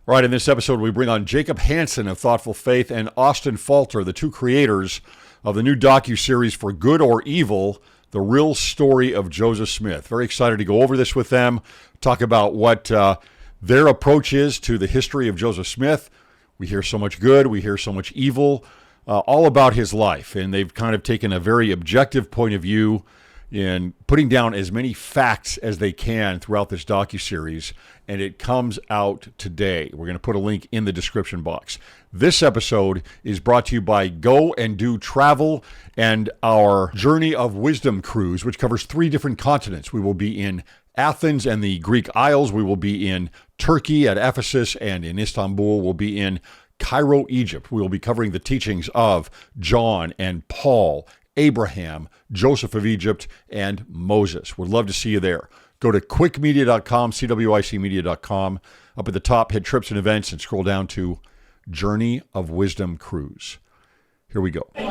All right, in this episode, we bring on Jacob Hansen of Thoughtful Faith and Austin Falter, the two creators of the new docuseries For Good or Evil, The Real Story of Joseph Smith. Very excited to go over this with them, talk about what their approach is to the history of Joseph Smith. We hear so much good, we hear so much evil, all about his life. And they've kind of taken a very objective point of view in putting down as many facts as they can throughout this docuseries, and it comes out today. We're going to put a link in the description box. This episode is brought to you by Go and Do Travel and our Journey of Wisdom cruise, which covers 3 different continents. We will be in Athens and the Greek Isles. We will be in Turkey at Ephesus, and in Istanbul. We'll be in Cairo, Egypt. We will be covering the teachings of John and Paul, Abraham, Joseph of Egypt, and Moses. Would love to see you there. Go to cwicmedia.com, cwicmedia.com. Up at the top, hit trips and events and scroll down to Journey of Wisdom Cruise. Here we go. All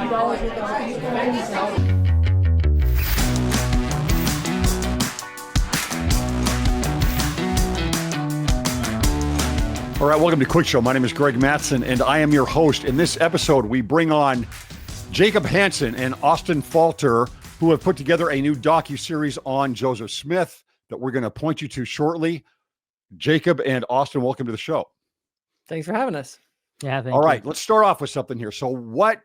right, welcome to Cwic Show. My name is Greg Mattson, and I am your host. In this episode, we bring on Jacob Hansen and Austin Falter, who have put together a new docuseries on Joseph Smith that we're going to point you to shortly. Jacob and Austin, welcome to the show. Thanks for having us. Yeah, thank All you. right, let's start off with something here. So what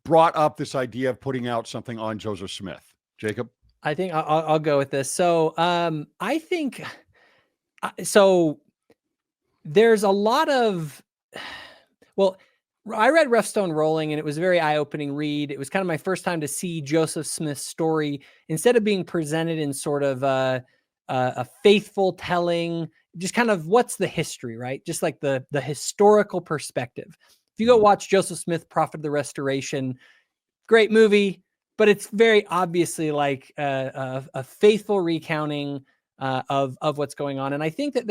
brought up this idea of putting out something on Joseph Smith? Jacob? I think I'll go with this. So I think, so there's a lot of, well, I read Rough Stone Rolling, and it was a very eye-opening read. It was kind of my first time to see Joseph Smith's story instead of being presented in sort of a faithful telling, just kind of what's the history, right? Just like the historical perspective. If you go watch Joseph Smith, Prophet of the Restoration, great movie, but it's very obviously like a faithful recounting of what's going on. And I think that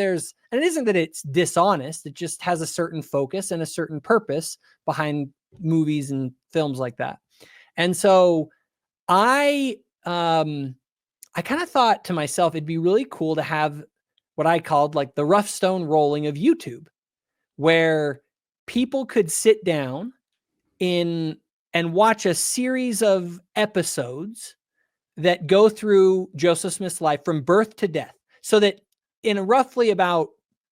and it isn't that it's dishonest, it just has a certain focus and a certain purpose behind movies and films like that. And so I kind of thought to myself, it'd be really cool to have what I called like the Rough Stone Rolling of YouTube, where people could sit down and watch a series of episodes that go through Joseph Smith's life from birth to death, so that in a roughly about,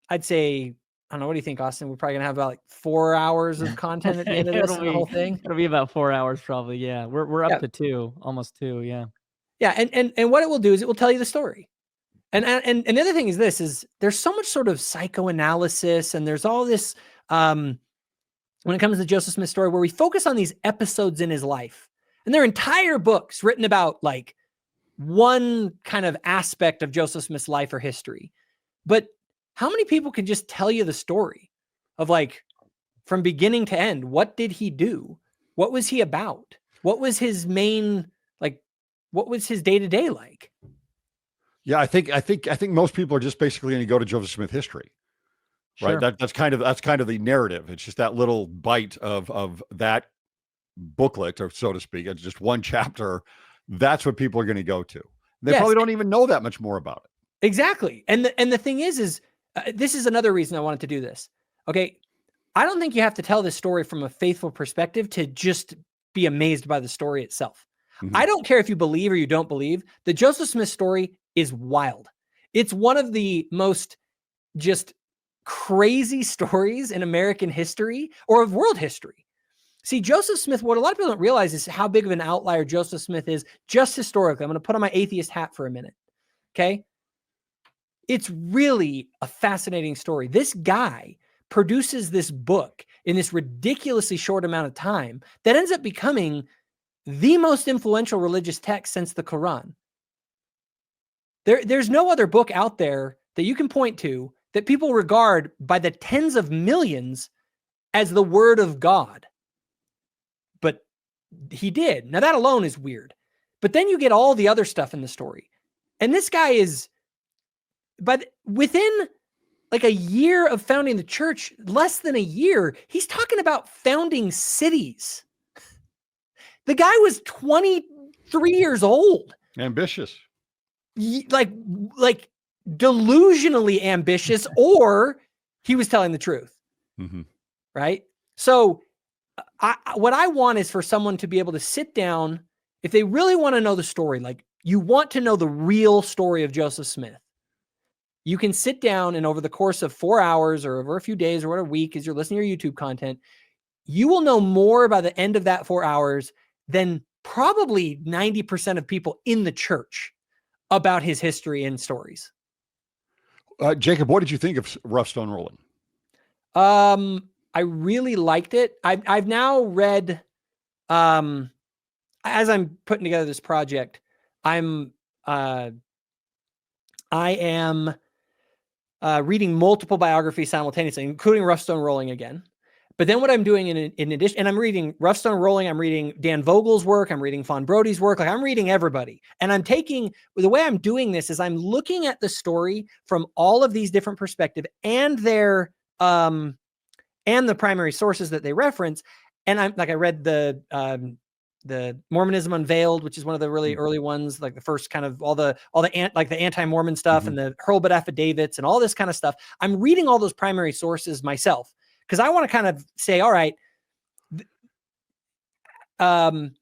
I'd say, I don't know, what do you think, Austin? We're probably gonna have about like 4 hours of content at the end of this, the whole thing. It'll be about 4 hours probably. Yeah, we're up to 2, almost 2. Yeah. Yeah, and what it will do is it will tell you the story. And the other thing is this: is there's so much sort of psychoanalysis, and there's all this when it comes to Joseph Smith's story, where we focus on these episodes in his life, and there are entire books written about like one kind of aspect of Joseph Smith's life or history. But how many people can just tell you the story of like from beginning to end? What did he do? What was he about? What was his main, like, what was his day-to-day like? Yeah, I think most people are just basically going to go to Joseph Smith history. Right. Sure. That's kind of the narrative. It's just that little bite of that booklet, or so to speak. It's just one chapter. That's what people are going to go to. They probably don't even know that much more about it. Exactly. And the thing is this is another reason I wanted to do this. Okay. I don't think you have to tell this story from a faithful perspective to just be amazed by the story itself. Mm-hmm. I don't care if you believe or you don't believe. The Joseph Smith story is wild. It's one of the most just crazy stories in American history or of world history. See, Joseph Smith, what a lot of people don't realize is how big of an outlier Joseph Smith is just historically. I'm going to put on my atheist hat for a minute. Okay. It's really a fascinating story. This guy produces this book in this ridiculously short amount of time that ends up becoming the most influential religious text since the Quran. There's no other book out there that you can point to that people regard by the tens of millions as the word of God. But he did. Now that alone is weird. But then you get all the other stuff in the story. And this guy is, but within like a year of founding the church, less than a year, he's talking about founding cities. The guy was 23 years old. Ambitious. Like delusionally ambitious, or he was telling the truth. Mm-hmm. Right? So what I want is for someone to be able to sit down, if they really want to know the story, like you want to know the real story of Joseph Smith, you can sit down and over the course of 4 hours or over a few days or whatever week as you're listening to your YouTube content, you will know more by the end of that 4 hours than probably 90% of people in the church about his history and stories. Jacob, what did you think of Rough Stone Rolling? I really liked it. I've now read, as I'm putting together this project, I am reading multiple biographies simultaneously, including Rough Stone Rolling again. But then what I'm doing in addition, and I'm reading Rough Stone Rolling, I'm reading Dan Vogel's work, I'm reading Fawn Brody's work, like I'm reading everybody. And I'm taking, the way I'm doing this is I'm looking at the story from all of these different perspectives and their, and the primary sources that they reference. And I'm like, I read the Mormonism Unveiled, which is one of the really early ones, like the first kind of all the anti-Mormon stuff and the Hurlbut affidavits and all this kind of stuff. I'm reading all those primary sources myself because I want to kind of say, all right. And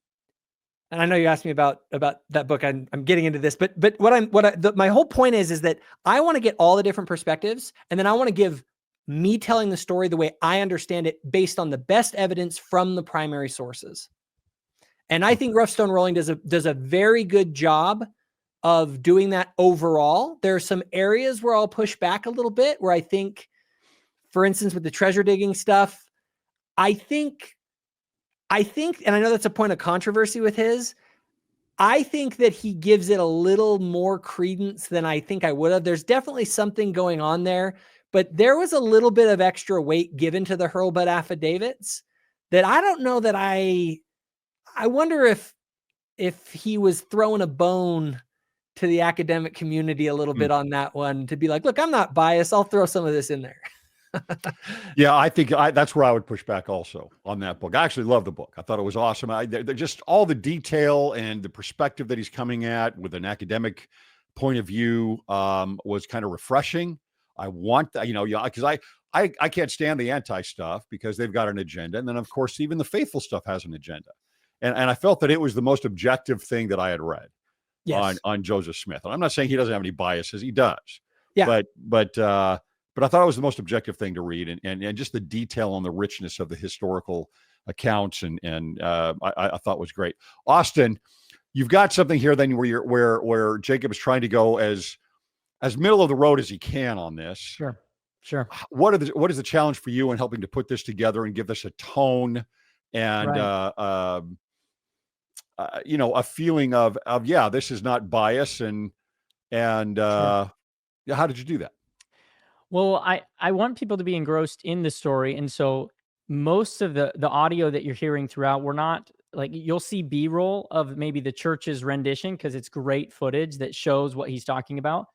I know you asked me about that book. I'm getting into this, but my whole point is that I want to get all the different perspectives, and then I want to give me telling the story the way I understand it based on the best evidence from the primary sources. And I think Rough Stone Rolling does a very good job of doing that overall. There are some areas where I'll push back a little bit, where I think, for instance, with the treasure digging stuff, I think, and I know that's a point of controversy with his, I think that he gives it a little more credence than I think I would have. There's definitely something going on there, but there was a little bit of extra weight given to the Hurlbut affidavits that I don't know that I wonder if he was throwing a bone to the academic community a little bit on that one, to be like, look, I'm not biased, I'll throw some of this in there. Yeah, I think that's where I would push back also on that book. I actually love the book. I thought it was awesome. They're just all the detail and the perspective that he's coming at with an academic point of view was kind of refreshing. I want that, because I can't stand the anti stuff because they've got an agenda. And then, of course, even the faithful stuff has an agenda. And I felt that it was the most objective thing that I had read on Joseph Smith. And I'm not saying he doesn't have any biases. He does. Yeah. But I thought it was the most objective thing to read, and just the detail on the richness of the historical accounts, and I thought was great. Austin, you've got something here then where Jacob is trying to go as middle of the road as he can on this. Sure. What is the challenge for you in helping to put this together and give us a tone and a feeling of this is not bias and how did you do that? Well, I want people to be engrossed in the story. And so most of the audio that you're hearing throughout, we're not like, you'll see B-roll of maybe the church's rendition because it's great footage that shows what he's talking about.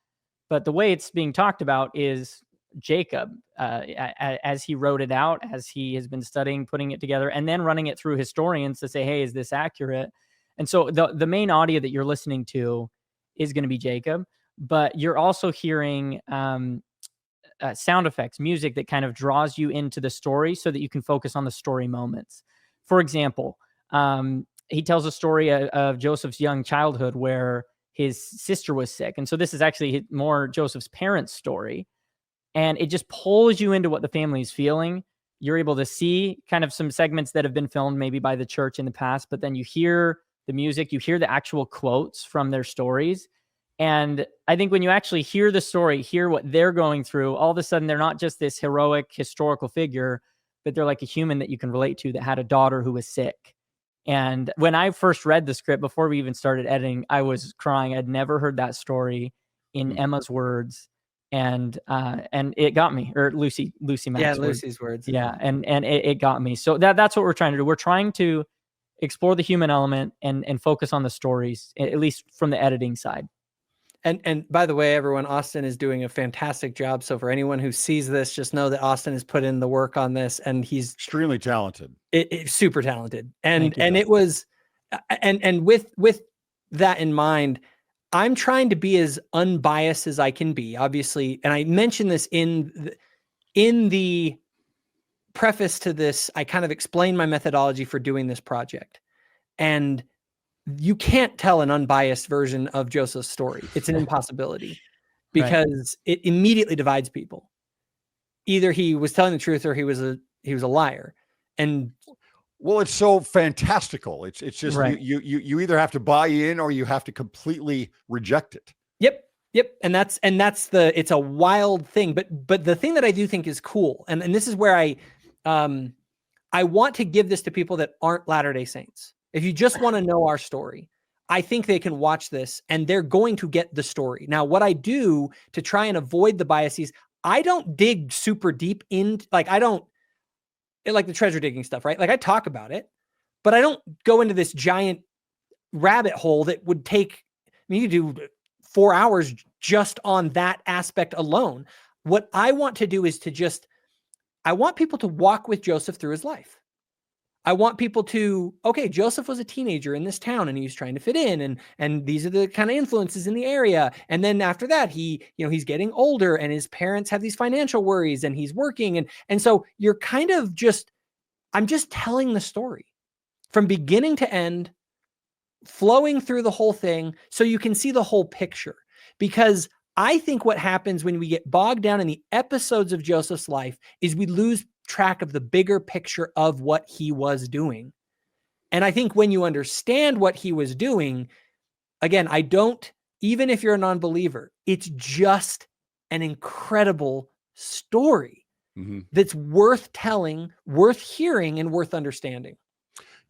But the way it's being talked about is Jacob, as he wrote it out, as he has been studying, putting it together, and then running it through historians to say, hey, is this accurate? And so the main audio that you're listening to is going to be Jacob, but you're also hearing sound effects, music that kind of draws you into the story so that you can focus on the story moments. For example, he tells a story of Joseph's young childhood where his sister was sick. And so this is actually more Joseph's parents' story. And it just pulls you into what the family is feeling. You're able to see kind of some segments that have been filmed maybe by the church in the past, but then you hear the music, you hear the actual quotes from their stories. And I think when you actually hear the story, hear what they're going through, all of a sudden they're not just this heroic historical figure, but they're like a human that you can relate to that had a daughter who was sick. And when I first read the script, before we even started editing, I was crying. I'd never heard that story in Emma's words. And it got me, or Lucy Mack's words. Lucy's words. Yeah. And it got me. So that's what we're trying to do. We're trying to explore the human element and focus on the stories, at least from the editing side. And by the way, everyone, Austin is doing a fantastic job. So for anyone who sees this, just know that Austin has put in the work on this, and he's extremely talented, super talented. And it was, and with that in mind, I'm trying to be as unbiased as I can be, obviously. And I mentioned this in the preface to this, I kind of explain my methodology for doing this project. And you can't tell an unbiased version of Joseph's story. It's an impossibility because it immediately divides people. Either he was telling the truth or he was a liar. And well, it's so fantastical. It's just you either have to buy in or you have to completely reject it. Yep. And that's it's a wild thing. But the thing that I do think is cool, and this is where I want to give this to people that aren't Latter-day Saints. If you just want to know our story, I think they can watch this and they're going to get the story. Now, what I do to try and avoid the biases, I don't dig super deep in, like the treasure digging stuff, right? Like I talk about it, but I don't go into this giant rabbit hole that would take, you do 4 hours just on that aspect alone. What I want to do is I want people to walk with Joseph through his life. I want people to, okay, Joseph was a teenager in this town and he's trying to fit in and these are the kind of influences in the area. And then after that, he's getting older and his parents have these financial worries and he's working. And so you're kind of I'm just telling the story from beginning to end, flowing through the whole thing so you can see the whole picture. Because I think what happens when we get bogged down in the episodes of Joseph's life is we lose track of the bigger picture of what he was doing. And I think when you understand what he was doing, again, even if you're a non-believer, it's just an incredible story that's worth telling, worth hearing, and worth understanding.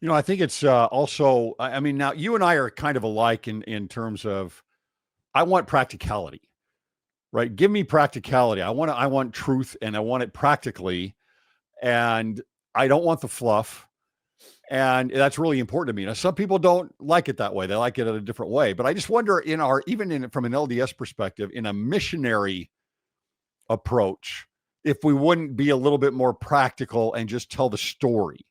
I think it's also, I mean, now you and I are kind of alike in terms of, I want practicality, right? Give me practicality. I want truth and I want it practically. And I don't want the fluff. And that's really important to me. Now, some people don't like it that way. They like it in a different way. But I just wonder from an LDS perspective, in a missionary approach, if we wouldn't be a little bit more practical and just tell the story,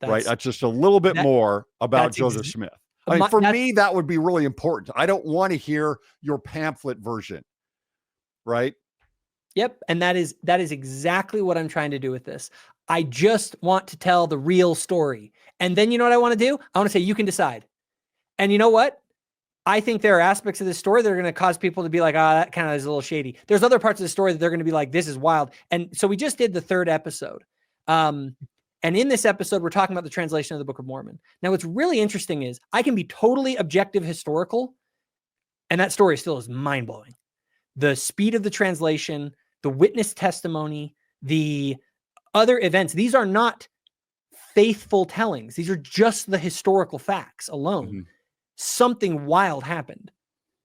right? That's just a little bit more about Joseph Smith. I mean, for me, that would be really important. I don't want to hear your pamphlet version, right? Yep. And that is exactly what I'm trying to do with this. I just want to tell the real story. And then you know what I want to do? I want to say, you can decide. And you know what? I think there are aspects of this story that are going to cause people to be like, that kind of is a little shady. There's other parts of the story that they're going to be like, this is wild. And so we just did the 3rd episode. And in this episode, we're talking about the translation of the Book of Mormon. Now, what's really interesting is I can be totally objective historical, and that story still is mind-blowing. The speed of the translation, the witness testimony, the other events, these are not faithful tellings. These are just the historical facts alone. Something wild happened.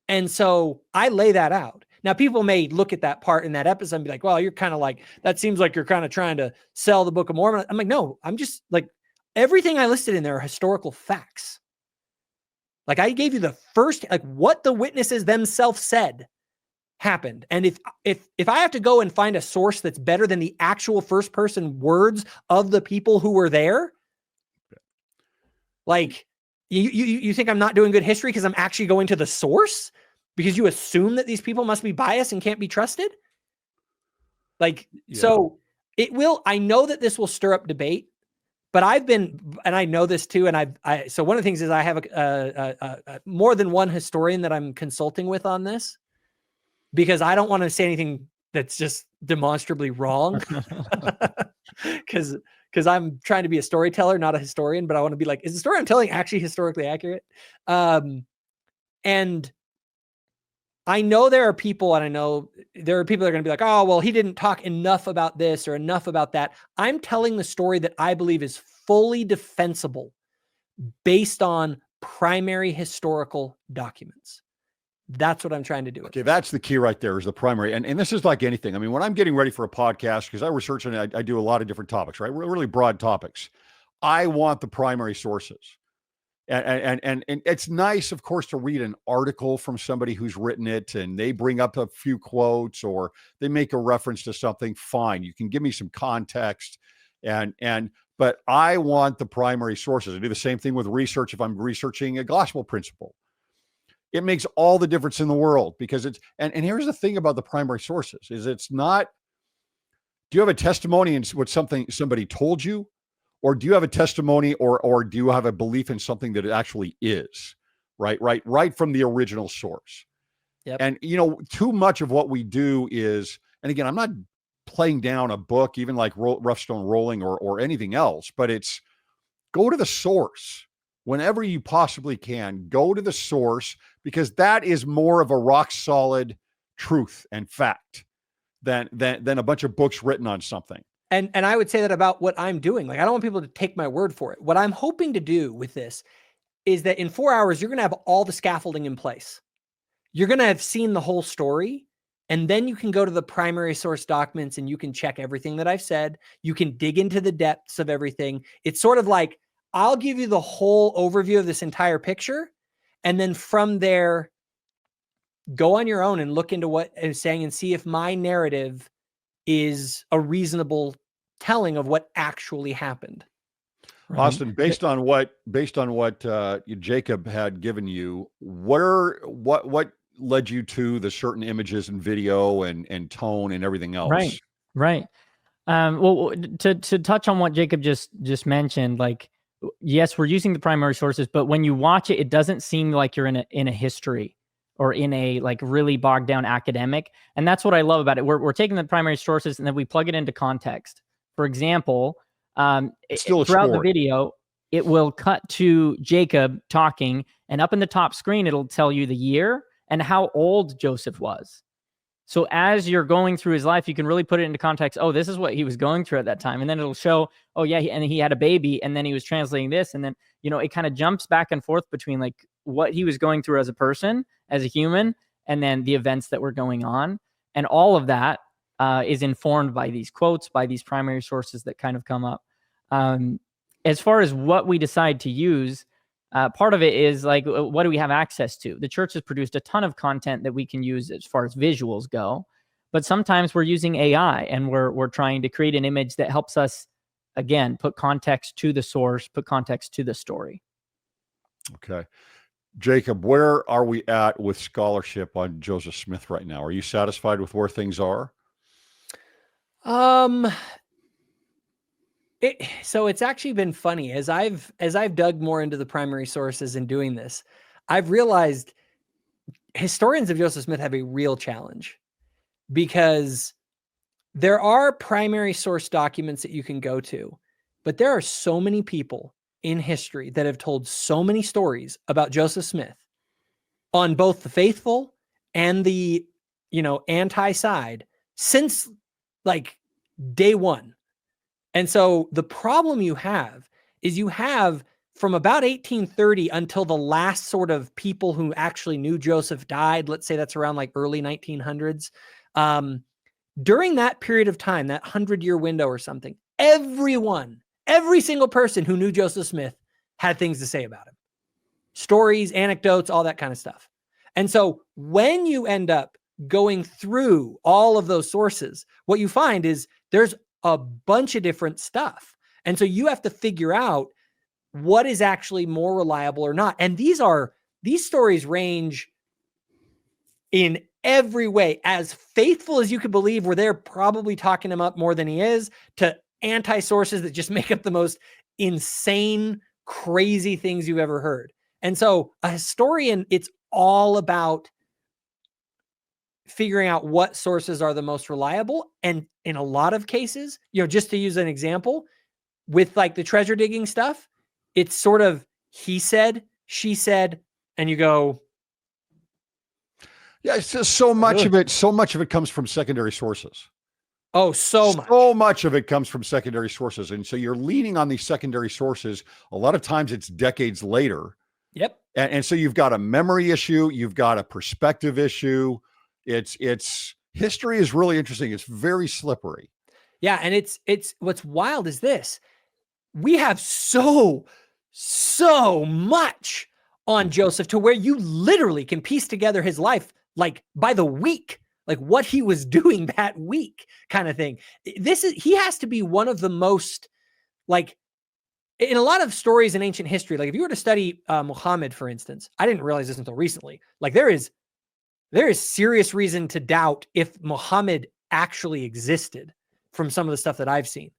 And so I lay that out. Now, people may look at that part in that episode and be like, well, you're kind of like, that seems like you're kind of trying to sell the Book of Mormon. I'm like, no, I'm just like, everything I listed in there are historical facts. Like I gave you the first, like what the witnesses themselves said happened. And if I have to go and find a source that's better than the actual first person words of the people who were there, like you think I'm not doing good history because I'm actually going to the source because you assume that these people must be biased and can't be trusted. So I know that this will stir up debate, but and I know this too. And so one of the things is I have a more than one historian that I'm consulting with on this, because I don't want to say anything that's just demonstrably wrong. Because I'm trying to be a storyteller, not a historian, but I want to be like, is the story I'm telling actually historically accurate? And I know there are people, and I know there are people that are going to be like, oh, well, he didn't talk enough about this or enough about that. I'm telling the story that I believe is fully defensible based on primary historical documents. That's what I'm trying to do. Okay, that's the key right there, is the primary. And this is like anything. I mean, when I'm getting ready for a podcast, because I research and I do a lot of different topics, right? Really broad topics. I want the primary sources. And it's nice, of course, to read an article from somebody who's written it and they bring up a few quotes or they make a reference to something. Fine. You can give me some context but I want the primary sources. I do the same thing with research. If I'm researching a gospel principle, it makes all the difference in the world, because and here's the thing about the primary sources is it's not Do you have a testimony in what somebody told you, or do you have a testimony, or do you have a belief in something that it actually is? Right from the original source. Yep. And too much of what we do is, and again, I'm not playing down a book, even like Rough Stone Rolling or anything else, but it's go to the source whenever you possibly can. Go to the source, because that is more of a rock solid truth and fact than a bunch of books written on something. And I would say that about what I'm doing. Like, I don't want people to take my word for it. What I'm hoping to do with this is that in 4 hours, you're going to have all the scaffolding in place. You're going to have seen the whole story. And then you can go to the primary source documents and you can check everything that I've said. You can dig into the depths of everything. It's sort of like, I'll give you the whole overview of this entire picture. And then from there, go on your own and look into what I'm saying and see if my narrative is a reasonable telling of what actually happened. Right. Austin, based on what Jacob had given you, what led you to the certain images and video and tone and everything else? Right. Well, to touch on what Jacob just mentioned, like, yes, we're using the primary sources, but when you watch it, it doesn't seem like you're in a history or in a like really bogged down academic. And that's what I love about it. We're taking the primary sources and then we plug it into context. For example, throughout the video, it will cut to Jacob talking, and up in the top screen, it'll tell you the year and how old Joseph was. So as you're going through his life, you can really put it into context. Oh, this is what he was going through at that time. And then it'll show, oh yeah, and he had a baby, and then he was translating this. And then, it kind of jumps back and forth between like what he was going through as a person, as a human, and then the events that were going on. And all of that is informed by these quotes, by these primary sources that kind of come up. As far as what we decide to use, part of it is like, what do we have access to? The church has produced a ton of content that we can use as far as visuals go, but sometimes we're using AI and we're trying to create an image that helps us, again, put context to the source, put context to the story. Okay. Jacob, where are we at with scholarship on Joseph Smith right now? Are you satisfied with where things are? So it's actually been funny as I've dug more into the primary sources and doing this, I've realized historians of Joseph Smith have a real challenge, because there are primary source documents that you can go to, but there are so many people in history that have told so many stories about Joseph Smith on both the faithful and the, anti side since like day one. And so the problem you have is you have from about 1830 until the last sort of people who actually knew Joseph died. Let's say that's around like early 1900s. During that period of time, that 100-year window or something, every single person who knew Joseph Smith had things to say about him. Stories, anecdotes, all that kind of stuff. And so when you end up going through all of those sources, what you find is there's a bunch of different stuff. And so you have to figure out what is actually more reliable or not. And these stories range in every way, as faithful as you could believe, where they're probably talking him up more than he is, to anti-sources that just make up the most insane, crazy things you've ever heard. And so a historian, it's all about figuring out what sources are the most reliable. And in a lot of cases, just to use an example, with like the treasure digging stuff, it's sort of he said, she said, and you go, yeah, it's just so much of it comes from secondary sources. Oh, so much of it comes from secondary sources. And so you're leaning on these secondary sources. A lot of times it's decades later. Yep. And so you've got a memory issue, you've got a perspective issue. It's history is really interesting. It's very slippery. Yeah. And it's what's wild is this. We have so much on Joseph to where you literally can piece together his life, like by the week, like what he was doing that week kind of thing. He has to be one of the most, like, in a lot of stories in ancient history, like if you were to study Muhammad, for instance, I didn't realize this until recently. Like there is serious reason to doubt if Muhammad actually existed from some of the stuff that I've seen.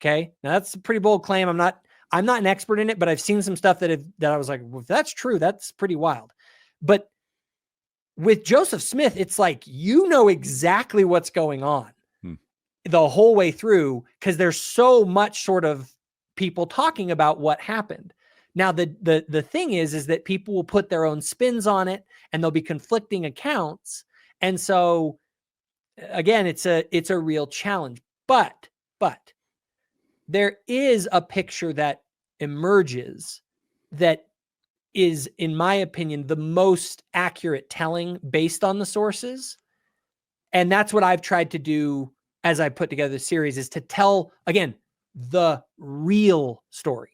Okay. Now that's a pretty bold claim. I'm not an expert in it, but I've seen some stuff that I was like, well, if that's true, that's pretty wild. But with Joseph Smith, it's like, you know exactly what's going on the whole way through, because there's so much sort of people talking about what happened. Now, the thing is that people will put their own spins on it, and there'll be conflicting accounts. And so again, it's a real challenge, but there is a picture that emerges that is, in my opinion, the most accurate telling based on the sources. And that's what I've tried to do as I put together the series, is to tell, again, the real story.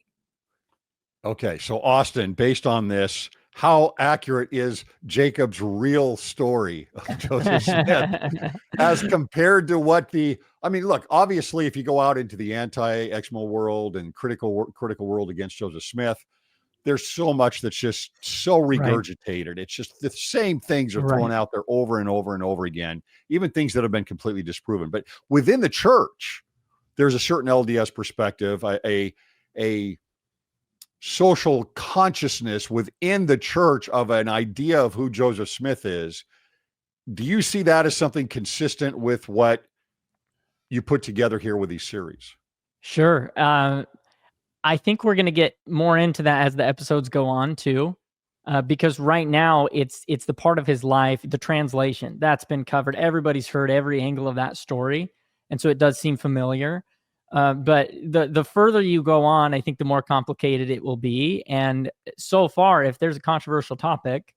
Okay, so Austin, based on this, how accurate is Jacob's real story of Joseph Smith as compared to what look, obviously, if you go out into the anti-Exmo world and critical world against Joseph Smith, there's so much that's just so regurgitated. Right. It's just the same things are thrown out there over and over and over again, even things that have been completely disproven. But within the church, there's a certain LDS perspective, a social consciousness within the church of an idea of who Joseph Smith is. Do you see that as something consistent with what you put together here with these series? Sure. I think we're going to get more into that as the episodes go on too, because right now it's the part of his life, the translation that's been covered. Everybody's heard every angle of that story, and so it does seem familiar. But the further you go on, I think the more complicated it will be. And so far, if there's a controversial topic,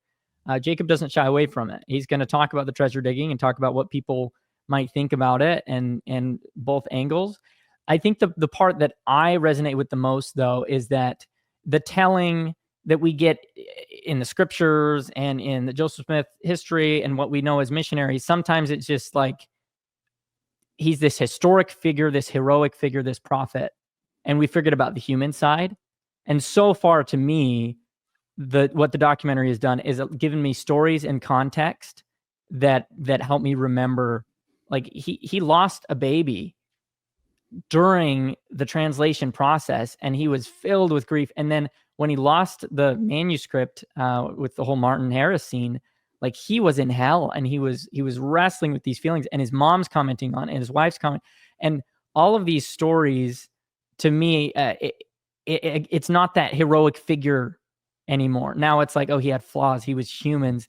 Jacob doesn't shy away from it. He's going to talk about the treasure digging and talk about what people might think about it, and both angles. I think the part that I resonate with the most, though, is that the telling that we get in the scriptures and in the Joseph Smith history and what we know as missionaries, sometimes it's just like he's this historic figure, this heroic figure, this prophet, and we forget about the human side. And so far, to me, what the documentary has done is given me stories and context that help me remember. Like he lost a baby during the translation process, and he was filled with grief. And then when he lost the manuscript with the whole Martin Harris scene, like he was in hell, and he was wrestling with these feelings, and his mom's commenting on it, and his wife's comment, and all of these stories, to me, it's not that heroic figure anymore. Now it's like, oh, he had flaws. He was human.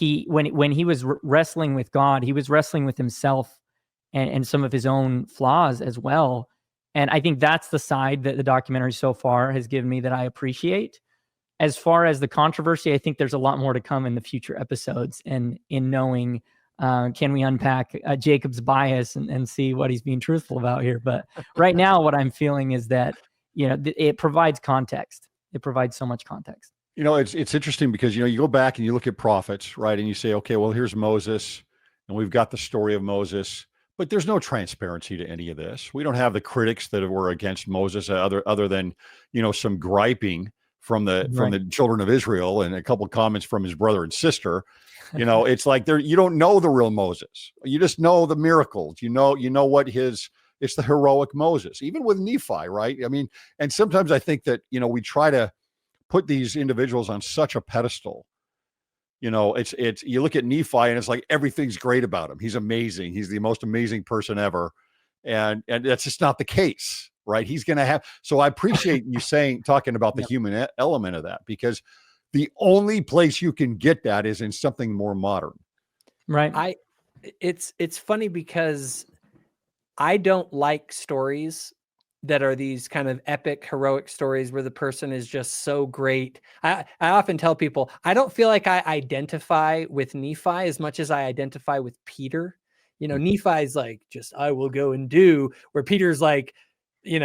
When he was wrestling with God, he was wrestling with himself and some of his own flaws as well. And I think that's the side that the documentary so far has given me that I appreciate. As far as the controversy, I think there's a lot more to come in the future episodes, and in knowing, can we unpack Jacob's bias and see what he's being truthful about here. But right now, what I'm feeling is that, it provides context. It provides so much context. It's interesting because, you go back and you look at prophets, right? And you say, okay, well, here's Moses, and we've got the story of Moses. But there's no transparency to any of this. We don't have the critics that were against Moses other than, some griping from the children of Israel and a couple of comments from his brother and sister. It's like you don't know the real Moses. You just know the miracles. You know what it's the heroic Moses, even with Nephi, right? I mean, and sometimes I think that, we try to put these individuals on such a pedestal. It's you look at Nephi and it's like everything's great about him. He's amazing. He's the most amazing person ever. And that's just not the case, right? He's going to have, so I appreciate you talking about the human element of that, because the only place you can get that is in something more modern. Right. It's funny because I don't like stories that are these kind of epic, heroic stories where the person is just so great. I often tell people, I don't feel like I identify with Nephi as much as I identify with Peter. Nephi's like, just, I will go and do, where Peter's like, I'm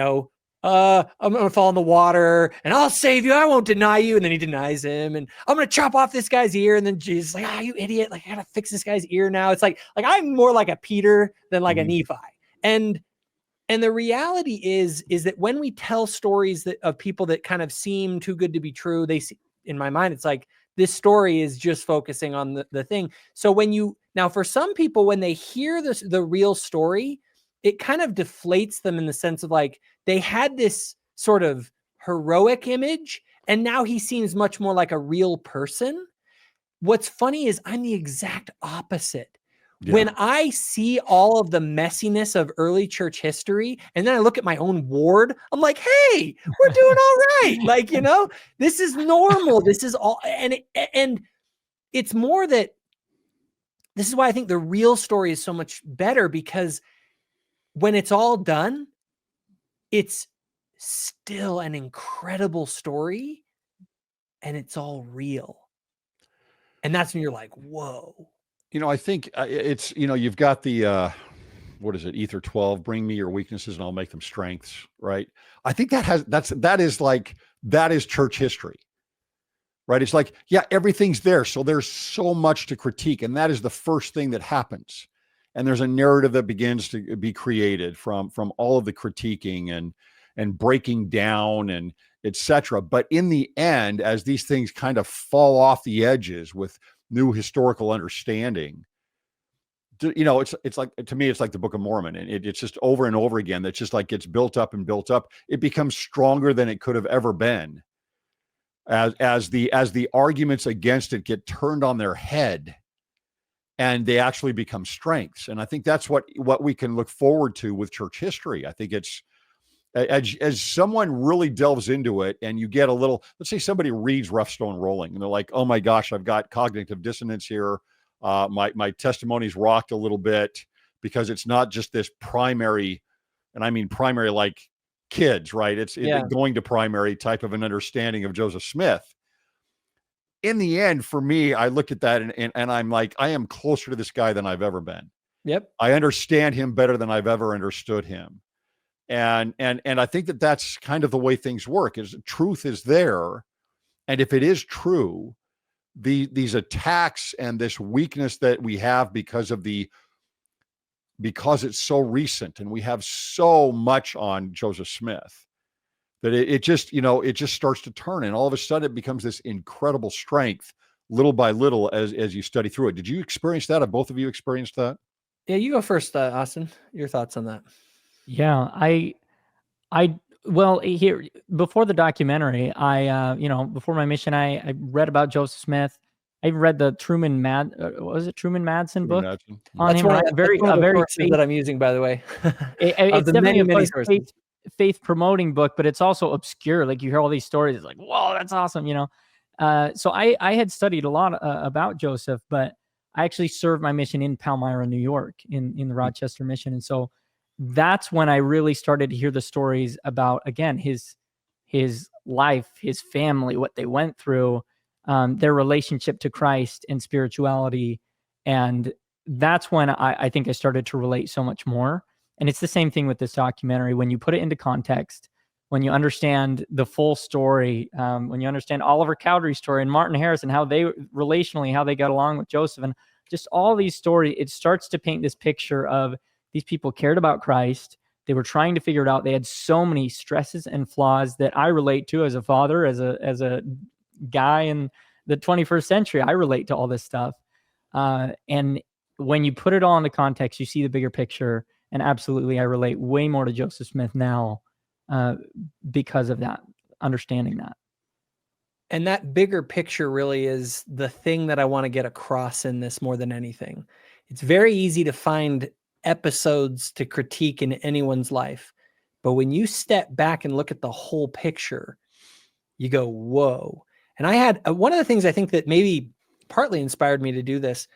going to fall in the water and I'll save you. I won't deny you. And then he denies him, and I'm going to chop off this guy's ear. And then Jesus is like, you idiot. Like, I got to fix this guy's ear now. It's like I'm more like a Peter than like a Nephi. And the reality is that when we tell stories of people that kind of seem too good to be true, in my mind, it's like, this story is just focusing on the thing. So now for some people, when they hear the real story, it kind of deflates them in the sense of like, they had this sort of heroic image, and now he seems much more like a real person. What's funny is I'm the exact opposite. Yeah. When I see all of the messiness of early church history, and then I look at my own ward, I'm like, hey, we're doing all right. Like, you know, this is normal. This is all, and it's more that this is why I think the real story is so much better, because when it's all done, it's still an incredible story and it's all real. And that's when you're like, whoa. You know, I think it's, you know, you've got the, what is it? Ether 12, bring me your weaknesses and I'll make them strengths. Right. I think that is church history. Right. It's like, yeah, everything's there. So there's so much to critique. And that is the first thing that happens. And there's a narrative that begins to be created from all of the critiquing and breaking down and etc. But in the end, as these things kind of fall off the edges with new historical understanding, you know, it's like, to me, it's like the Book of Mormon, and it's just over and over again. That's just like gets built up and built up. It becomes stronger than it could have ever been. As the arguments against it get turned on their head, and they actually become strengths. And I think that's what we can look forward to with church history. I think it's as someone really delves into it, and you get a little, let's say somebody reads Rough Stone Rolling and they're like, oh my gosh, I've got cognitive dissonance here. My testimony's rocked a little bit, because it's not just this primary, and I mean primary like kids, right? It's going to primary type of an understanding of Joseph Smith. In the end, for me, I look at that and I'm like, I am closer to this guy than I've ever been. Yep. I understand him better than I've ever understood him. And I think that that's kind of the way things work, is truth is there. And if it is true, these attacks and this weakness that we have because it's so recent and we have so much on Joseph Smith, that it just starts to turn, and all of a sudden it becomes this incredible strength little by little as you study through it. Did you experience that? Have both of you experienced that? Yeah, you go first, Austin. Your thoughts on that? Yeah, well, here before the documentary, before my mission, I read about Joseph Smith. I read the Truman Madsen book Madsen. on That's him. one Right? of the sources that I'm using, by the way. It's definitely many a faith promoting book, but it's also obscure. Like, you hear all these stories, it's like, whoa, that's awesome, you know. So I had studied a lot about Joseph, but I actually served my mission in Palmyra, New York, in the Rochester mission, and so that's when I really started to hear the stories about, again, his life, his family, what they went through, their relationship to Christ and spirituality. And that's when I think I started to relate so much more. And it's the same thing with this documentary. When you put it into context, when you understand the full story, when you understand Oliver Cowdery's story and Martin Harris and how they got along with Joseph, and just all these stories, it starts to paint this picture of these people cared about Christ. They were trying to figure it out. They had so many stresses and flaws that I relate to as a father, as a guy in the 21st century. I relate to all this stuff. And when you put it all into context, you see the bigger picture. And absolutely, I relate way more to Joseph Smith now because of that, understanding that. And that bigger picture really is the thing that I want to get across in this more than anything. It's very easy to find episodes to critique in anyone's life, but when you step back and look at the whole picture, you go, whoa. And I had one of the things I think that maybe partly inspired me to do this.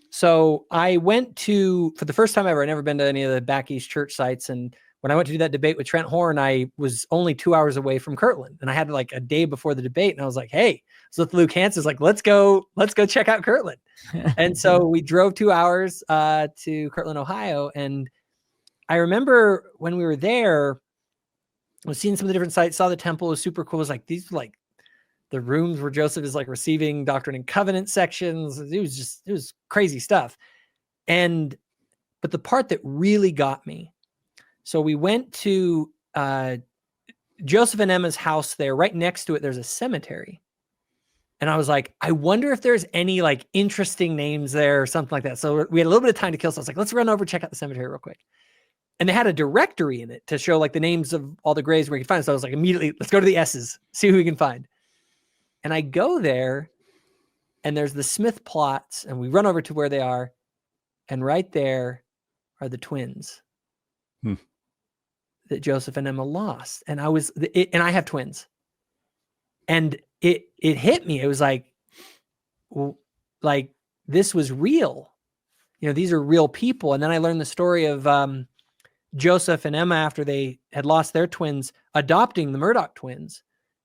So I went to, for the first time ever, I'd never been to any of the back East church sites. And when I went to do that debate with Trent Horn, I was only 2 hours away from Kirtland, and I had like a day before the debate. And I was like, hey, so with Luke Hansen's like, let's go check out Kirtland. And so we drove 2 hours to Kirtland, Ohio. And I remember when we were there, I was seeing some of the different sites, saw the temple, was super cool. It was like, these were like the rooms where Joseph is like receiving Doctrine and Covenant sections. It was crazy stuff. But the part that really got me, so we went to Joseph and Emma's house there. Right next to it, there's a cemetery. And I was like, I wonder if there's any like interesting names there or something like that. So we had a little bit of time to kill. So I was like, let's run over, check out the cemetery real quick. And they had a directory in it to show like the names of all the graves where you can find it. So I was like, immediately, let's go to the S's, see who we can find. And I go there, and there's the Smith plots, and we run over to where they are. And right there are the twins that Joseph and Emma lost. And and I have twins. And it hit me. It was like, well, like this was real. You know, these are real people. And then I learned the story of Joseph and Emma after they had lost their twins, adopting the Murdoch twins.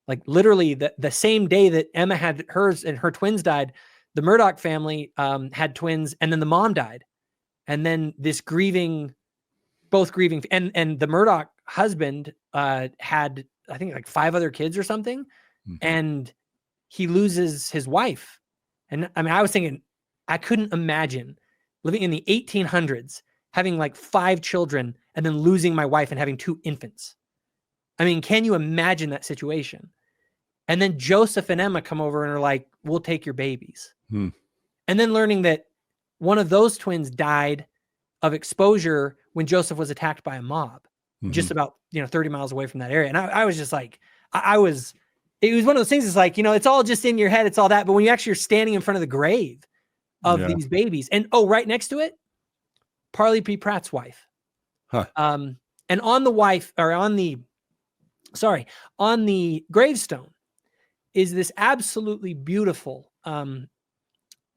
Like literally the same day that Emma had hers and her twins died, the Murdoch family had twins, and then the mom died. And then this both grieving, and the Murdoch husband had, I think, like 5 other kids or something, and he loses his wife. And I mean, I was thinking, I couldn't imagine living in the 1800s, having like 5 children, and then losing my wife and having 2 infants. I mean, can you imagine that situation? And then Joseph and Emma come over and are like, we'll take your babies. And then learning that one of those twins died of exposure when Joseph was attacked by a mob, just about, 30 miles away from that area. And I was just like, it was one of those things. It's like, it's all just in your head. It's all that. But when you actually are standing in front of the grave of these babies, and right next to it, Parley P. Pratt's wife. And on the gravestone is this absolutely beautiful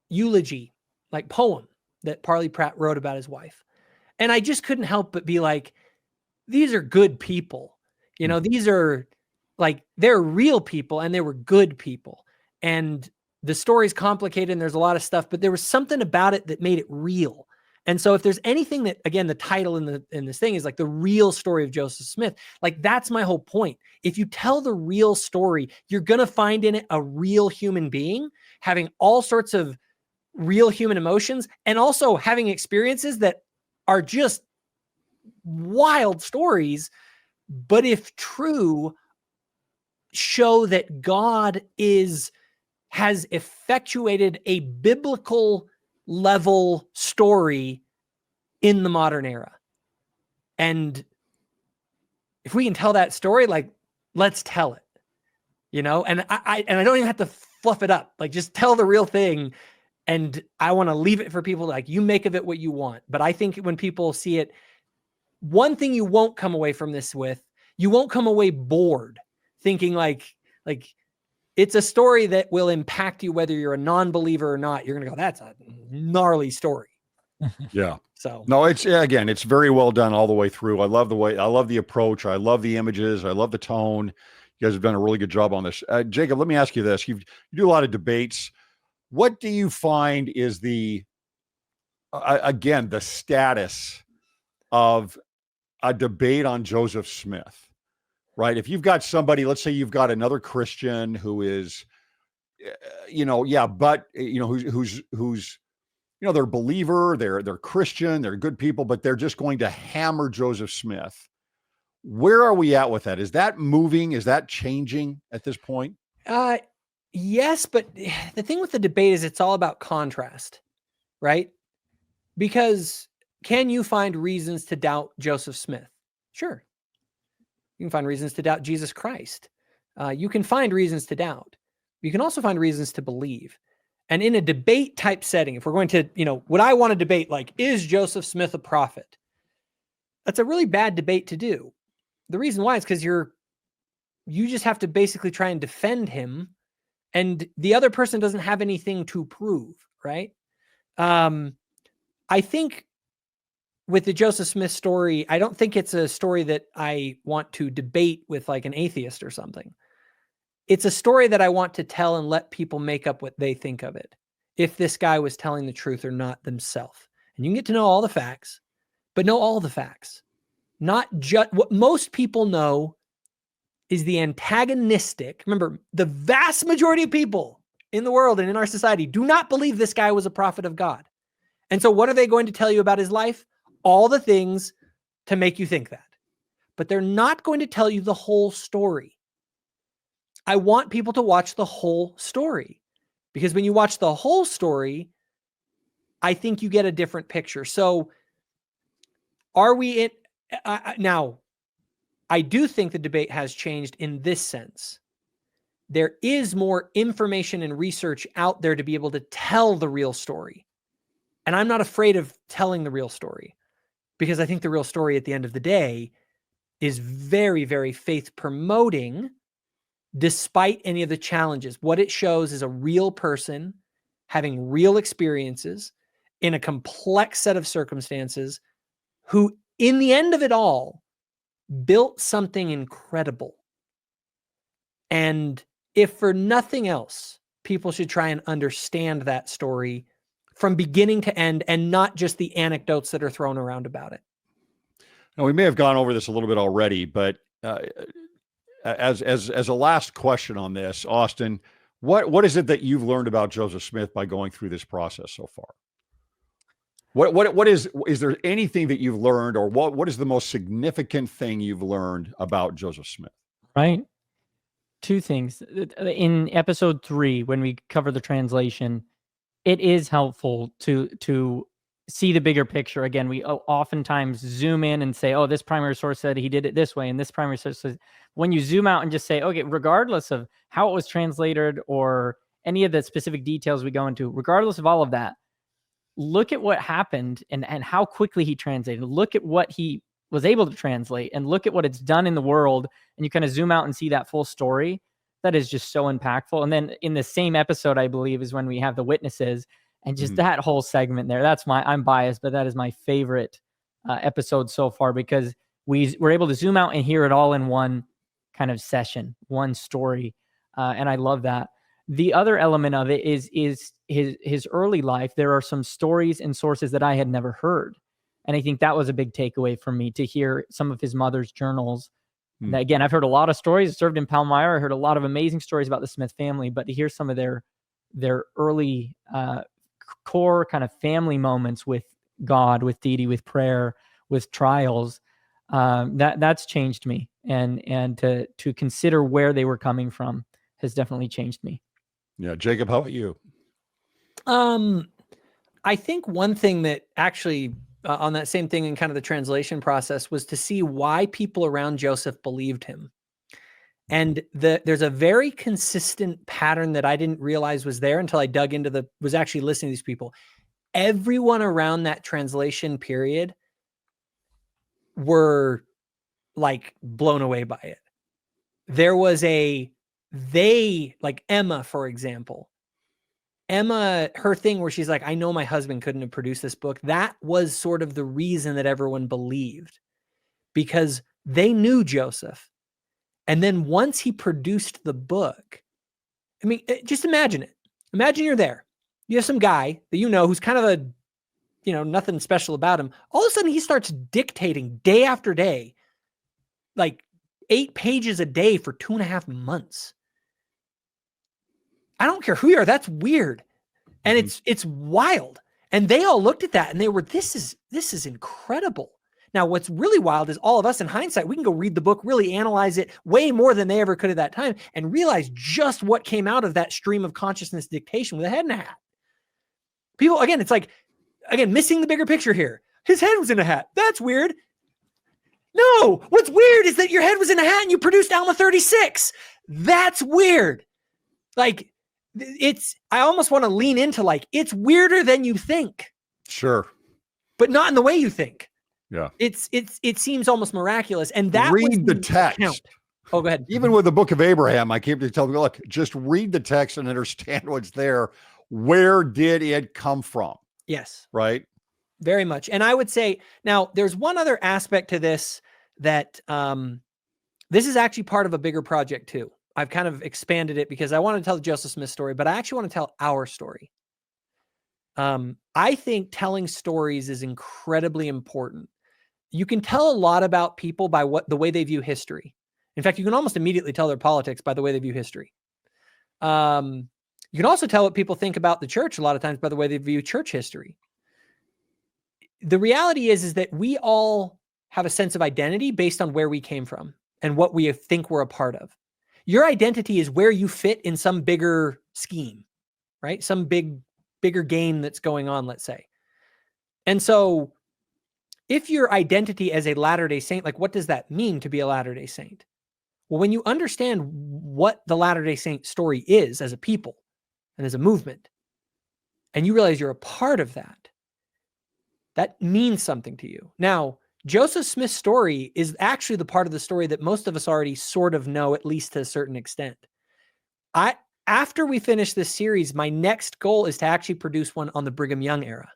eulogy, like poem that Parley Pratt wrote about his wife. And I just couldn't help but be like, these are good people. These are like, they're real people, and they were good people. And the story's complicated and there's a lot of stuff, but there was something about it that made it real. And so if there's anything that, again, the title in this thing is like the real story of Joseph Smith, like that's my whole point. If you tell the real story, you're going to find in it a real human being having all sorts of real human emotions, and also having experiences that are just wild stories, but if true, show that God has effectuated a biblical level story in the modern era. And if we can tell that story, like, let's tell it, and I don't even have to fluff it up. Like, just tell the real thing. And I want to leave it for people, like, you make of it what you want. But I think when people see it, one thing you won't come away from this with, you won't come away bored thinking like it's a story that will impact you whether you're a non-believer or not. You're going to go, that's a gnarly story. Yeah. So no, it's very well done all the way through. I love the approach. I love the images. I love the tone. You guys have done a really good job on this. Jacob, let me ask you this. You do a lot of debates. What do you find is the status of a debate on Joseph Smith, right? If you've got somebody, let's say you've got another Christian who is, who's they're a believer, they're Christian, they're good people, but they're just going to hammer Joseph Smith. Where are we at with that? Is that moving? Is that changing at this point? Yes, but the thing with the debate is it's all about contrast, right? Because can you find reasons to doubt Joseph Smith? Sure. You can find reasons to doubt Jesus Christ. You can find reasons to doubt. You can also find reasons to believe. And in a debate type setting, if we're going to, what I want to debate, like, is Joseph Smith a prophet? That's a really bad debate to do. The reason why is because you just have to basically try and defend him, and the other person doesn't have anything to prove, right? I think with the Joseph Smith story, I don't think it's a story that I want to debate with like an atheist or something. It's a story that I want to tell and let people make up what they think of it, if this guy was telling the truth or not themselves. And you can get to know all the facts, but know all the facts. Not just what most people know is the antagonistic. Remember, the vast majority of people in the world and in our society do not believe this guy was a prophet of God. And so what are they going to tell you about his life? All the things to make you think that. But they're not going to tell you the whole story. I want people to watch the whole story, because when you watch the whole story, I think you get a different picture. So are we Now, I do think the debate has changed in this sense. There is more information and research out there to be able to tell the real story. And I'm not afraid of telling the real story, because I think the real story at the end of the day is very, very faith promoting, despite any of the challenges. What it shows is a real person having real experiences in a complex set of circumstances, who, in the end of it all, built something incredible. And if for nothing else, people should try and understand that story from beginning to end, and not just the anecdotes that are thrown around about it. Now, we may have gone over this a little bit already, but as a last question on this, Austin, what is it that you've learned about Joseph Smith by going through this process so far? What is there anything that you've learned, or what is the most significant thing you've learned about Joseph Smith? Right. Two things. In episode 3, when we cover the translation, it is helpful to see the bigger picture. Again, we oftentimes zoom in and say, oh, this primary source said he did it this way, and this primary source says. When you zoom out and just say, okay, regardless of how it was translated or any of the specific details we go into, regardless of all of that, look at what happened and how quickly he translated. Look at what he was able to translate, and look at what it's done in the world. And you kind of zoom out and see that full story. That is just so impactful. And then in the same episode, I believe, is when we have the witnesses, and just that whole segment there. I'm biased, but that is my favorite episode so far, because we were able to zoom out and hear it all in one kind of session, one story. And I love that. The other element of it is his early life. There are some stories and sources that I had never heard. And I think that was a big takeaway for me, to hear some of his mother's journals. That, again, I've heard a lot of stories. I served in Palmyra. I heard a lot of amazing stories about the Smith family, but to hear some of their early core kind of family moments with God, with deity, with prayer, with trials, that's changed me. And to consider where they were coming from has definitely changed me. Yeah. Jacob, how about you? I think one thing that actually on that same thing in kind of the translation process was to see why people around Joseph believed him. And there's a very consistent pattern that I didn't realize was there until I dug into was actually listening to these people. Everyone around that translation period were like blown away by it. There was like Emma, for example. Emma, her thing where she's like, I know my husband couldn't have produced this book. That was sort of the reason that everyone believed, because they knew Joseph. And then once he produced the book, I mean, just imagine it. Imagine you're there. You have some guy that you know who's kind of nothing special about him. All of a sudden he starts dictating day after day, like 8 pages a day for 2.5 months. I don't care who you are. That's weird. And it's wild. And they all looked at that and they were, this is incredible. Now, what's really wild is all of us in hindsight, we can go read the book, really analyze it way more than they ever could at that time, and realize just what came out of that stream of consciousness dictation with a head in a hat. People, again, it's like, missing the bigger picture here. His head was in a hat. That's weird. No, what's weird is that your head was in a hat and you produced Alma 36. That's weird. Like, I almost want to lean into like, it's weirder than you think. Sure. But not in the way you think. Yeah. It seems almost miraculous. And that read the text. Account. Oh, go ahead. Even with the book of Abraham, I came to tell them, look, just read the text and understand what's there. Where did it come from? Yes. Right. Very much. And I would say, now there's one other aspect to this that this is actually part of a bigger project too. I've kind of expanded it because I want to tell the Joseph Smith story, but I actually want to tell our story. I think telling stories is incredibly important. You can tell a lot about people by the way they view history. In fact, you can almost immediately tell their politics by the way they view history. You can also tell what people think about the church a lot of times by the way they view church history. The reality is that we all have a sense of identity based on where we came from and what we think we're a part of. Your identity is where you fit in some bigger scheme, right? Some bigger game that's going on, let's say. And so if your identity as a Latter-day Saint, like what does that mean to be a Latter-day Saint? Well, when you understand what the Latter-day Saint story is as a people and as a movement, and you realize you're a part of that, that means something to you. Now, Joseph Smith's story is actually the part of the story that most of us already sort of know, at least to a certain extent. After we finish this series, my next goal is to actually produce one on the Brigham Young era.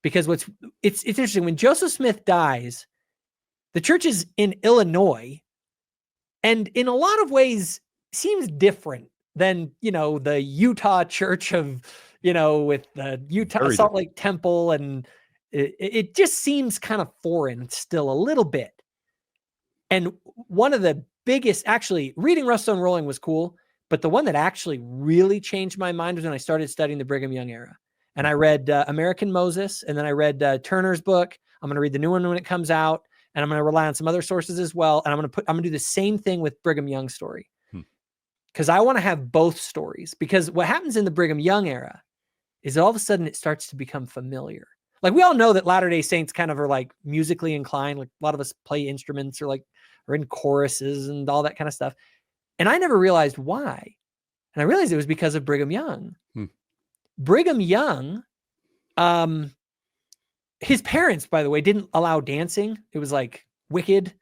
Because it's interesting, when Joseph Smith dies, the church is in Illinois, and in a lot of ways seems different than, the Utah church of, with the Utah Salt Lake Temple, and it just seems kind of foreign still a little bit. And one of the biggest, actually, reading Rough Stone Rolling was cool, but the one that actually really changed my mind was when I started studying the Brigham Young era. And I read American Moses, and then I read Turner's book. I'm going to read the new one when it comes out, and I'm going to rely on some other sources as well. And I'm going to do the same thing with Brigham Young's story, because I want to have both stories. Because what happens in the Brigham Young era is all of a sudden it starts to become familiar. Like, we all know that Latter-day Saints kind of are like musically inclined. Like, a lot of us play instruments or are in choruses and all that kind of stuff. And I never realized why. And I realized it was because of Brigham Young. Brigham Young, his parents, by the way, didn't allow dancing. It was like wicked.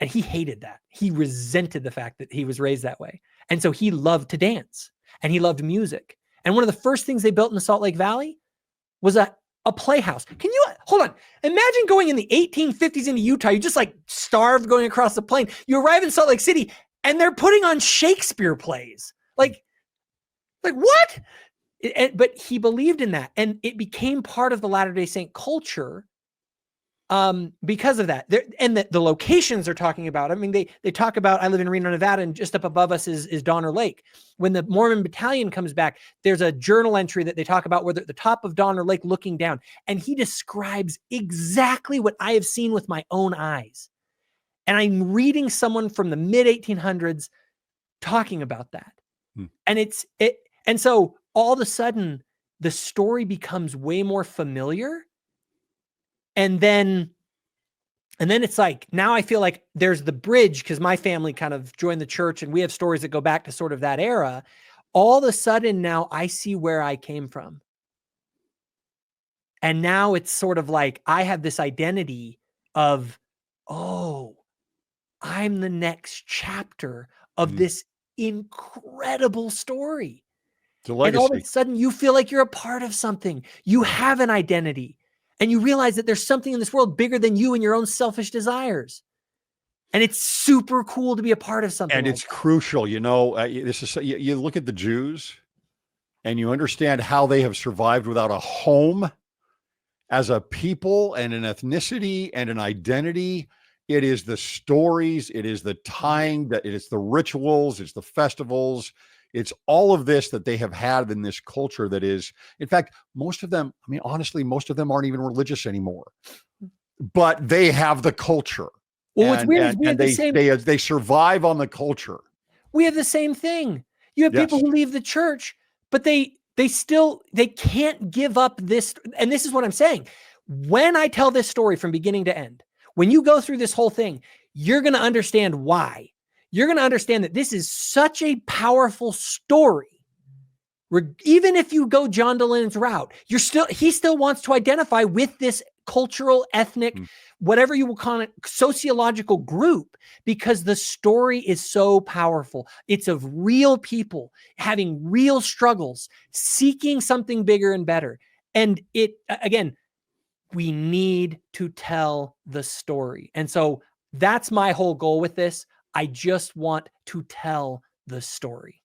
And he hated that. He resented the fact that he was raised that way. And so he loved to dance, and he loved music. And one of the first things they built in the Salt Lake Valley was a playhouse. Can you, hold on. Imagine going in the 1850s into Utah. You just like starved going across the plain. You arrive in Salt Lake City and they're putting on Shakespeare plays. Like what? But he believed in that, and it became part of the Latter-day Saint culture because of that. And the locations they're talking about. I mean, they talk about, I live in Reno, Nevada, and just up above us is Donner Lake. When the Mormon battalion comes back, there's a journal entry that they talk about where they're at the top of Donner Lake looking down, and he describes exactly what I have seen with my own eyes. And I'm reading someone from the mid 1800s talking about that. And so all of a sudden the story becomes way more familiar. And then it's like, now I feel like there's the bridge, because my family kind of joined the church and we have stories that go back to sort of that era. All of a sudden now I see where I came from. And now it's sort of like, I have this identity of, oh, I'm the next chapter of this incredible story. The legacy. And all of a sudden you feel like you're a part of something. You have an identity, and you realize that there's something in this world bigger than you and your own selfish desires. And it's super cool to be a part of something. And it's crucial. This is, you look at the Jews and you understand how they have survived without a home as a people and an ethnicity and an identity. It is the stories, it is the tying, that it is the rituals, it's the festivals, it's all of this that they have had in this culture that is, in fact, most of them, I mean, honestly, most of them aren't even religious anymore, but they have the culture. Well, what's weird is they survive on the culture. We have the same thing. You have people who leave the church, but they can't give up this. And this is what I'm saying. When I tell this story from beginning to end, when you go through this whole thing, you're going to understand why. You're going to understand that this is such a powerful story. Even if you go John Delen's route, he still wants to identify with this cultural, ethnic, whatever you will call it, sociological group, because the story is so powerful. It's of real people having real struggles, seeking something bigger and better. And again, we need to tell the story. And so that's my whole goal with this. I just want to tell the story.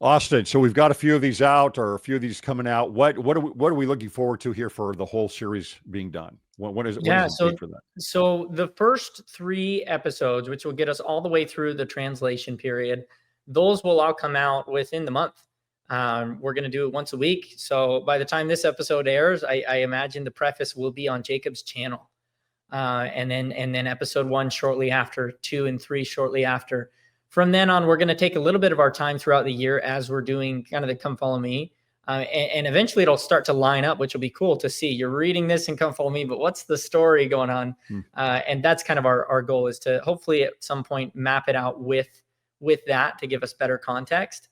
Austin, so we've got a few of these out, or a few of these coming out. What are we looking forward to here for the whole series being done? What is it for that? So the first 3 episodes, which will get us all the way through the translation period, those will all come out within the month. We're going to do it once a week. So by the time this episode airs, I imagine the preface will be on Jacob's channel. And then episode 1 shortly after, 2 and 3 shortly after. From then on, we're going to take a little bit of our time throughout the year as we're doing kind of the Come Follow Me. And eventually it'll start to line up, which will be cool to see. You're reading this and Come Follow Me, but what's the story going on? And that's kind of our goal, is to hopefully at some point map it out with that to give us better context.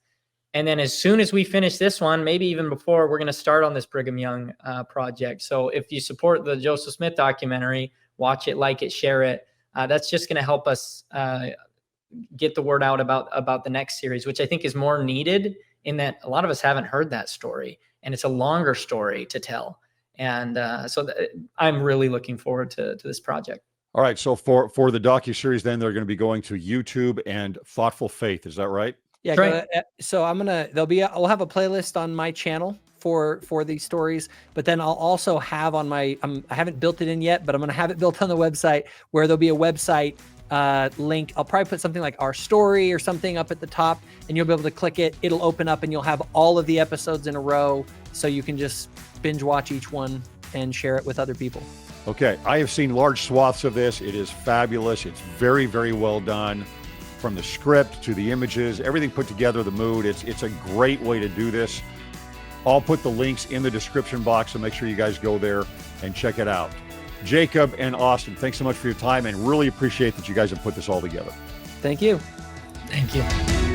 And then as soon as we finish this one, maybe even before, we're going to start on this Brigham Young project. So if you support the Joseph Smith documentary, watch it, like it, share it. That's just going to help us get the word out about the next series, which I think is more needed, in that a lot of us haven't heard that story, and it's a longer story to tell. And I'm really looking forward to this project. All right. So for the docuseries, then they're going to be going to YouTube and Thoughtful Faith. Is that right? Yeah. Right. So we'll have a playlist on my channel for these stories, but then I'll also have on I haven't built it in yet, but I'm going to have it built on the website, where there'll be a website link. I'll probably put something like Our Story or something up at the top, and you'll be able to click it. It'll open up and you'll have all of the episodes in a row, so you can just binge watch each one and share it with other people. Okay. I have seen large swaths of this. It is fabulous. It's very, very well done, from the script to the images, everything put together, the mood. It's a great way to do this. I'll put the links in the description box, so make sure you guys go there and check it out. Jacob and Austin, thanks so much for your time, and really appreciate that you guys have put this all together. Thank you. Thank you.